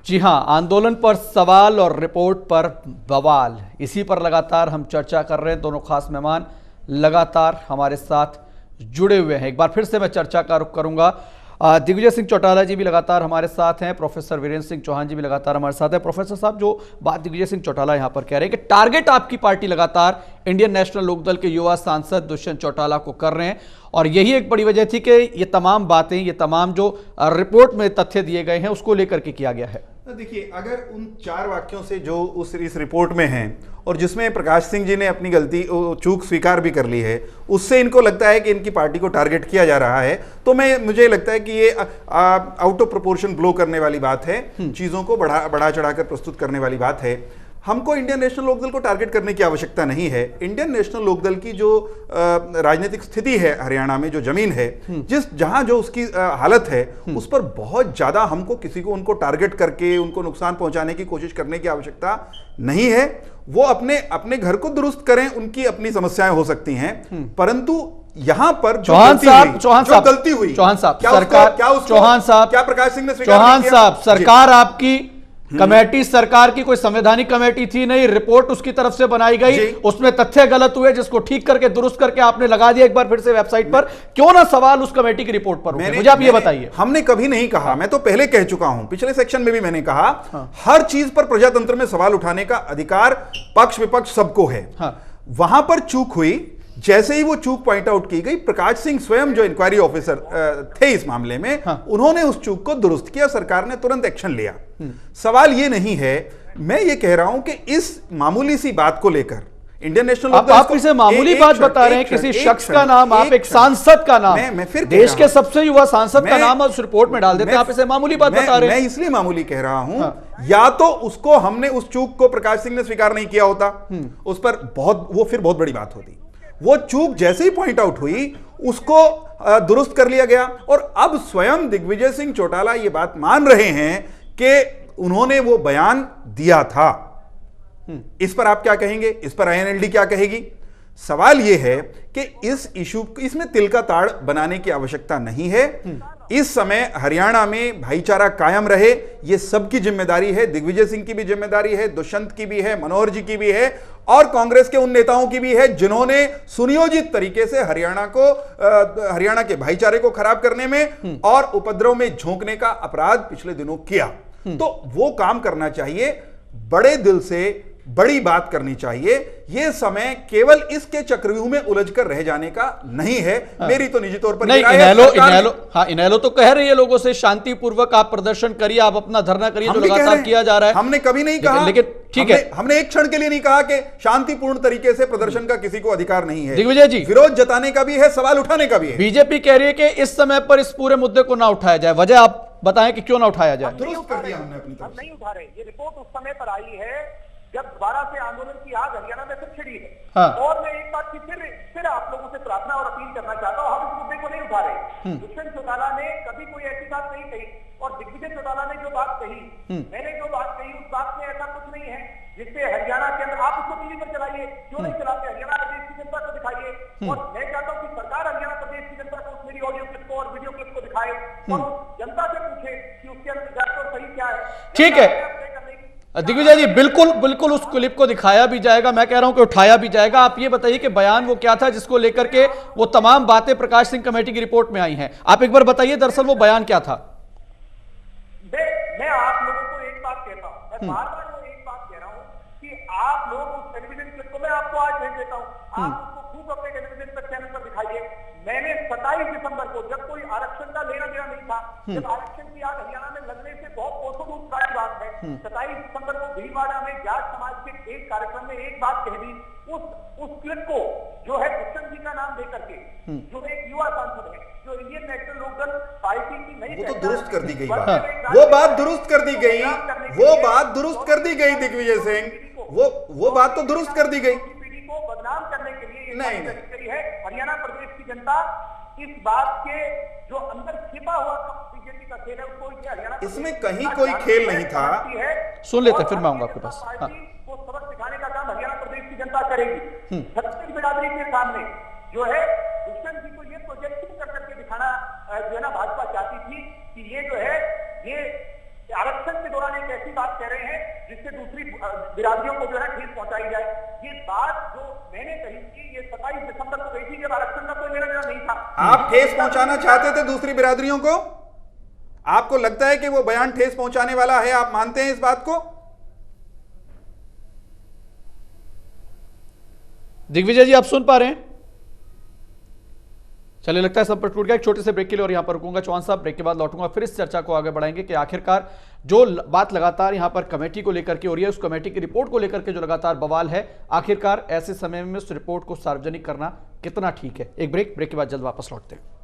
जी हां, आंदोलन पर सवाल और रिपोर्ट पर बवाल, इसी पर लगातार हम चर्चा कर रहे हैं। दोनों खास मेहमान लगातार हमारे साथ जुड़े हुए हैं। एक बार फिर से मैं चर्चा का रुख करूंगा। दिग्विजय सिंह चौटाला जी भी लगातार हमारे साथ हैं, प्रोफेसर वीरेंद्र सिंह चौहान जी भी लगातार हमारे साथ हैं। प्रोफेसर साहब, जो बात दिग्विजय सिंह चौटाला यहां पर कह रहे हैं कि टारगेट आपकी पार्टी लगातार इंडियन नेशनल लोकदल के युवा सांसद दुष्यंत चौटाला को कर रहे हैं, और यही एक बड़ी वजह थी कि ये तमाम बातें, ये तमाम जो रिपोर्ट में तथ्य दिए गए हैं उसको लेकर के किया गया है। देखिए, अगर उन 4 वाक्यों से जो इस रिपोर्ट में हैं और जिसमें प्रकाश सिंह जी ने अपनी गलती चूक स्वीकार भी कर ली है, उससे इनको लगता है कि इनकी पार्टी को टारगेट किया जा रहा है, तो मुझे लगता है कि ये आउट ऑफ प्रोपोर्शन ब्लो करने वाली बात है, चीजों को बढ़ा चढ़ाकर प्रस्तुत करने वाली बात है। हमको इंडियन नेशनल लोकदल को टारगेट करने की आवश्यकता नहीं है। इंडियन नेशनल लोकदल की जो राजनीतिक स्थिति है हरियाणा में, जो जमीन है, जहां जो उसकी हालत है, उस पर बहुत ज्यादा हमको किसी को उनको टारगेट करके उनको नुकसान पहुंचाने की कोशिश करने की आवश्यकता नहीं है। वो अपने घर को दुरुस्त करें, उनकी अपनी समस्याएं हो सकती हैं, परंतु यहां पर चौहान साहब गलती हुई, चौहान साहब सरकार, क्या प्रकाश सिंह ने स्वीकार चौहान साहब, सरकार आपकी कमेटी, सरकार की कोई संवैधानिक कमेटी थी नहीं, रिपोर्ट उसकी तरफ से बनाई गई, उसमें तथ्य गलत हुए जिसको ठीक करके दुरुस्त करके आपने लगा दिया एक बार फिर से वेबसाइट पर। क्यों ना सवाल उस कमेटी की रिपोर्ट पर उठे? मुझे आप ये बताइए। हमने कभी नहीं कहा, मैं तो पहले कह चुका हूं, पिछले सेक्शन में भी मैंने कहा, हर चीज पर प्रजातंत्र में सवाल उठाने का अधिकार पक्ष विपक्ष सबको है। वहां पर चूक हुई, जैसे ही वो चूक पॉइंट आउट की गई, प्रकाश सिंह स्वयं जो इंक्वायरी ऑफिसर थे इस मामले में, उन्होंने उस चूक को दुरुस्त किया, सरकार ने तुरंत एक्शन लिया। सवाल ये नहीं है, मैं ये कह रहा हूं कि इस मामूली सी बात को लेकर इंडियन नेशनल लोकदल, आप इसे मामूली बात बता रहे हैं, किसी शख्स का नाम, आप एक सांसद का नाम, मैं फिर देश के सबसे युवा सांसद का नाम उस रिपोर्ट में डाल देते हैं, आप इसे मामूली बात बता रहे हैं। मैं इसलिए मामूली कह रहा हूं, या तो उसको हमने उस चूक को प्रकाश सिंह ने स्वीकार नहीं किया होता, उस पर वो फिर बहुत बड़ी बात होती। वो चूक जैसे ही पॉइंट आउट हुई, उसको दुरुस्त कर लिया गया, और अब स्वयं दिग्विजय सिंह चौटाला ये बात मान रहे हैं कि उन्होंने वो बयान दिया था। इस पर आप क्या कहेंगे? इस पर आईएनएलडी क्या कहेगी? सवाल यह है कि इस इशू, इसमें तिल का ताड़ बनाने की आवश्यकता नहीं है। इस समय हरियाणा में भाईचारा कायम रहे, यह सबकी जिम्मेदारी है। दिग्विजय सिंह की भी जिम्मेदारी है, दुष्यंत की भी है, मनोहर जी की भी है, और कांग्रेस के उन नेताओं की भी है जिन्होंने सुनियोजित तरीके से हरियाणा के भाईचारे को खराब करने में और उपद्रव में झोंकने का अपराध पिछले दिनों किया। तो वो काम करना चाहिए, बड़े दिल से बड़ी बात करनी चाहिए। यह समय केवल इसके चक्रव्यूह में उलझकर रह जाने का नहीं है। मेरी तो निजी तौर पर नहीं, इनेलो तो कह रही है लोगों से शांतिपूर्वक आप प्रदर्शन करिए, आप अपना धरना करिए, जो लगातार किया जा रहा है। हमने कभी नहीं कहा, लेकिन ठीक है, हमने एक क्षण के लिए नहीं कहा कि शांतिपूर्ण तरीके से प्रदर्शन का किसी को अधिकार नहीं है। दिग्विजय जी, विरोध जताने का भी है, सवाल उठाने का भी है। बीजेपी कह रही है कि इस समय पर इस पूरे मुद्दे को ना उठाया जाए, वजह आप बताएं कि क्यों ना उठाया जाए। दुरुस्त कर दिया हमने अपनी तरफ से। नहीं उठा रहे, ये रिपोर्ट उस समय पर आई है जब दोबारा से आंदोलन की आग हरियाणा में फिर छिड़ी है। और मैं एक बात की फिर आप लोगों से प्रार्थना और अपील करना चाहता हूं, हम इस मुद्दे को नहीं उठा रहे। दुष्यंत चौटाला ने कभी कोई ऐसी बात नहीं कही, और दिग्विजय चौटाला ने जो बात कही, मैंने जो बात कही, उस बात में ऐसा कुछ नहीं है जिससे हरियाणा के अंदर, आप उसको टीवी पर चलाइए, क्यों नहीं चलाते? हरियाणा प्रदेश की जनता को दिखाइए, और मैं चाहता हूं कि सरकार हरियाणा प्रदेश की जनता को उस मेरी ऑडियो क्लिप को और वीडियो क्लिप को दिखाए, और जनता से पूछे कि उसके अंदर जाकर सही क्या है। ठीक है दिग्विजय जी, बिल्कुल उस क्लिप को दिखाया भी जाएगा, मैं कह रहा हूं कि उठाया भी जाएगा। आप ये बताइए कि बयान वो क्या था जिसको लेकर के वो तमाम बातें प्रकाश सिंह कमेटी की रिपोर्ट में आई हैं, आप एक बार बताइए दरअसल वो बयान क्या था। मैं आप लोगों को एक बात कहता हूं, मैं बार बार वो एक बात कह रहा हूं कि आप लोग उस टेलीविजन क्लिप को, मैं आपको आज भेज देता हूं, आप उसको खूब अपने टेलीविजन पर चैनल पर दिखाइए। मैंने 27 दिसंबर को, जब कोई आरक्षण का लेना देना नहीं था, जब आरक्षण की आग हरियाणा में लगने से बहुत कोसों दूर की बात है, 27 दिसंबर को भीलवाड़ा में जाट समाज के एक कार्यक्रम में एक बात कह दी, उस क्लिप को जो है दुष्यंत जी का नाम देकर के, जो एक युवा सांसद है, जो इंडियन नेशनल लोकदल पार्टी की नई, वो तो दुरुस्त कर दी गई वो बात दुरुस्त कर दी गई, वो बात दुरुस्त कर दी गई। दिग्विजय सिंह, वो बात तो दुरुस्त कर दी गई। पीढ़ी को बदनाम करने के लिए नहीं करी है हरियाणा प्रदेश की जनता। इस बात के जो अंदर छिपा हुआ बीजेपी का खेल है, उसको हरियाणा, इसमें कहीं कोई खेल नहीं था। सुन लेते, फिर मैं आऊंगा आपके पास। को सबक सिखाने का काम हरियाणा प्रदेश की जनता करेगी। छत्तीस बिरादरी के सामने जो है दुष्यंत जी को ये प्रोजेक्ट कर करके दिखाना जो है ना भाजपा चाहती थी कि ये जो है ये आरक्षण के दौरान एक ऐसी बात कह रहे हैं जिससे दूसरी बिरादरियों को जो है ठेस पहुंचाई जाए। ये बात जो मैंने कही थी ये 27 दिसंबर को कही थी जब आरक्षण का कोई लेना देना नहीं था। आप ठेस पहुंचाना चाहते थे दूसरी बिरादरियों को? आपको लगता है कि वो बयान ठेस पहुंचाने वाला है? आप मानते हैं इस बात को? दिग्विजय जी आप सुन पा रहे हैं? चलिए लगता है संपर्क टूट गया। एक छोटे से ब्रेक के लिए और यहां पर रुकूंगा चौहान साहब, ब्रेक के बाद लौटूंगा, फिर इस चर्चा को आगे बढ़ाएंगे कि आखिरकार जो बात लगातार यहां पर कमेटी को लेकर के हो रही है, उस कमेटी की रिपोर्ट को लेकर के जो लगातार बवाल है, आखिरकार ऐसे समय में उस रिपोर्ट को सार्वजनिक करना कितना ठीक है। एक ब्रेक के बाद जल्द वापस लौटते हैं।